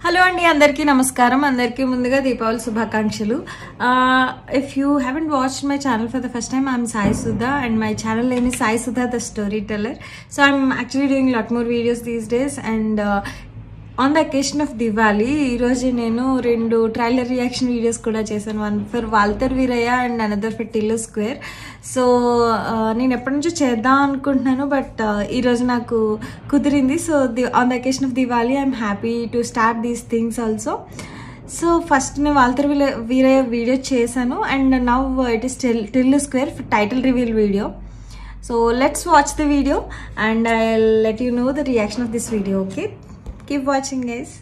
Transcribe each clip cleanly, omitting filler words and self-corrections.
Hello అండి, అందరికీ నమస్కారం. అందరికీ ముందుగా దీపావళి శుభాకాంక్షలు. If you haven't watched my channel for the first time, I'm Sai Sudha and my channel name is Sai Sudha the storyteller. So I'm actually doing lot more videos these days and on the occasion of Diwali ఈరోజు నేను 2 trailer reaction videos కూడా చేశాను. One for Waltair Veerayya and another for Tillu square. సో నేను ఎప్పటి నుంచో చేద్దాం అనుకుంటున్నాను, బట్ ఈరోజు నాకు కుదిరింది. So on the occasion of Diwali I'm happy to start these things also. So first నేను వాల్టర్ వీరయ్య వీడియో చేశాను and now it is Tillu square title reveal video. So let's watch the video and I'll let you know the reaction of this video. Okay, keep watching guys.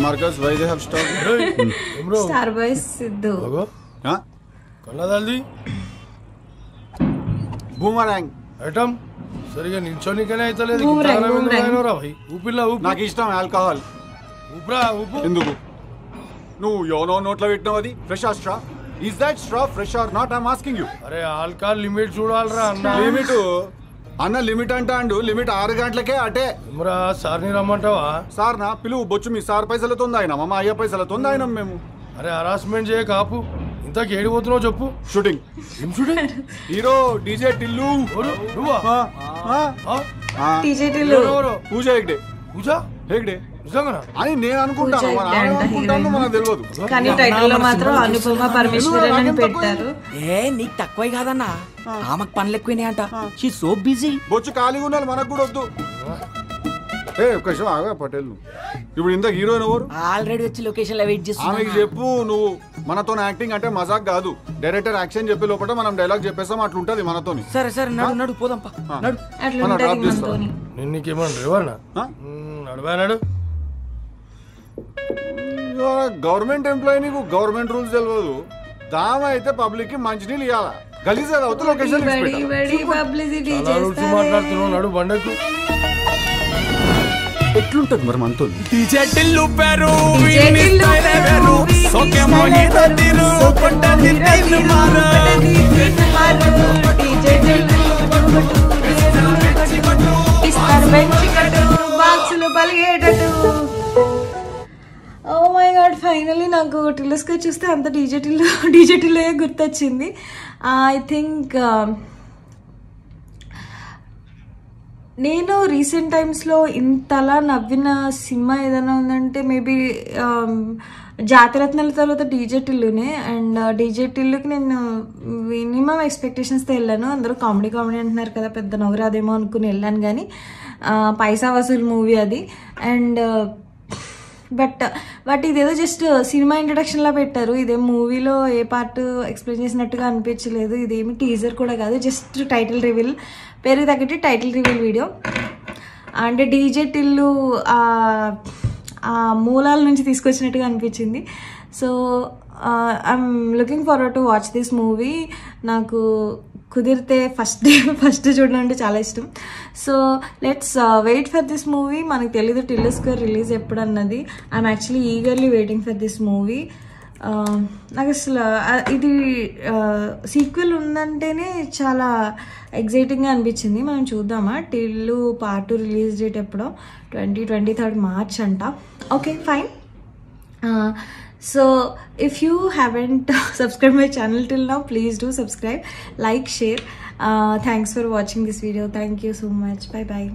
Marcus, why they have stopped? Starboy Sidhu. Huh? Kalla daldi. Boomerang. Item. సరిగా నిల్చొని కనే అయితలేదు. Boomerang. భాయ్ ఊపిల్ల ఊపు. నాకు ఇష్టం alcohol. ఊప్రా ఊపు. ఎందుకు? నువ్వు యోనో నోట్లో పెట్టినావు అది fresh straw. Is that straw fresh or not? I'm asking you. అరే ఆల్కహాల్ లిమిట్ చూడాలరా అన్న. లిమిట్ అన్న లిమిట్ అంటాండు. లిమిట్ 6 గంటలకే అటే. ఇమ్రా సార్ని రమ్మంటావా? సార్ నా పిలువు బొచ్చు. మీ సార్ పైసలతో ఆయన మా అయ్య పైసలతో ఆయన మేము. అరే హరాస్మెంట్ చేయ కాపు. ఇంతకు ఏడిపోతున్నావు చెప్పు. షూటింగ్. ఏం షూటింగ్? Hero DJ Tillu. నువ్వా? డీజే టిల్లు. పూజ హెగ్డే. పూజ హెగ్డే నిజంగానా? అని నేను అనుకుంటాను. మనకు తెలియదు. కానీ టైటిల్ లో మాత్రం అనుపమ పరమేశ్వరన్ అని పెట్టారు. నీకు తక్కువే కాదన్నా, ఆమెకు పనులు ఎక్కువనే అంట. She so busy. బొచ్చు ఖాళీగా ఉండాలి, మనకు కూడా వద్దు. ఒక్క విషయం ఆగా పటేల్. ఇప్పుడు ఇంత హీరోయిన్ ఎవరు? ఆల్రెడీ వచ్చి లొకేషన్ లో వెయిట్ చేస్తున్నా. ఆమెకి చెప్పు, నువ్వు మనతో యాక్టింగ్ అంటే మజాక్ కాదు. డైరెక్టర్ యాక్షన్ చెప్పే లోపల మనం డైలాగ్ చెప్పేస్తాం, అట్లుంటది మనతోని. సరే సరే నడు నడు పోదాంపా. నడు. నేను నీకేమన్నా రేవన్నా నడువా. గవర్నమెంట్ ఎంప్లాయీ, నీకు గవర్నమెంట్ రూల్స్ తెలియదు. దామ అయితే పబ్లిక్ కి మంచినీళ్ళు ఇవ్వాలా. గలీజ్ అవుతూ లొకేషన్ మాట్లాడుతున్నావు. నడు బండకు. ఎట్లుంటది మరి మనతో? ఓ మై గాడ్, ఫైనలీ నాకు టిల్లు స్క్వేర్ చూస్తే అంత డీజే టిల్లు గుర్తొచ్చింది. ఐ థింక్ నేను రీసెంట్ టైమ్స్లో ఇంతలా నవ్విన సినిమా ఏదైనా ఉందంటే మేబీ జాతిరత్నాల తర్వాత డీజే టిల్లునే. అండ్ డీజే టిల్లుకి నేను మినిమం ఎక్స్పెక్టేషన్స్తో వెళ్ళాను. అందరూ కామెడీ అంటున్నారు కదా, పెద్ద నవ్వురాదేమో అనుకుని వెళ్ళాను. కానీ పైసా వసూలు మూవీ అది. అండ్ బట్ ఇదేదో జస్ట్ సినిమా ఇంట్రడక్షన్లా పెట్టారు. ఇదేం మూవీలో ఏ పార్ట్ ఎక్స్ప్లెయిన్ చేసినట్టుగా అనిపించలేదు. ఇదేమి టీజర్ కూడా కాదు, జస్ట్ టైటిల్ రివీల్, పేరు తగ్గట్టి టైటిల్ రివీల్ వీడియో. అంటే డీజే టిల్లు ఆ మూలాల నుంచి తీసుకొచ్చినట్టుగా అనిపించింది. So I'm looking forward to watch this movie. నాకు కుదిరితే ఫస్ట్ చూడడం అంటే చాలా ఇష్టం. So let's wait for this movie. మనకు తెలీదు టిల్లు స్క్వేర్ రిలీజ్ ఎప్పుడు అన్నది. I'm actually eagerly waiting for this movie. నాకు అసలు ఇది సీక్వెల్ ఉందంటేనే చాలా ఎగ్జైటింగ్గా అనిపించింది. మనం చూద్దామా. టిల్లు పార్ట్ 2 రిలీజ్ డేట్ ఎప్పుడో 23rd March అంట. Okay fine. So if you haven't subscribed my channel till now, please do subscribe, like, share. Thanks for watching this video. Thank you so much. Bye bye.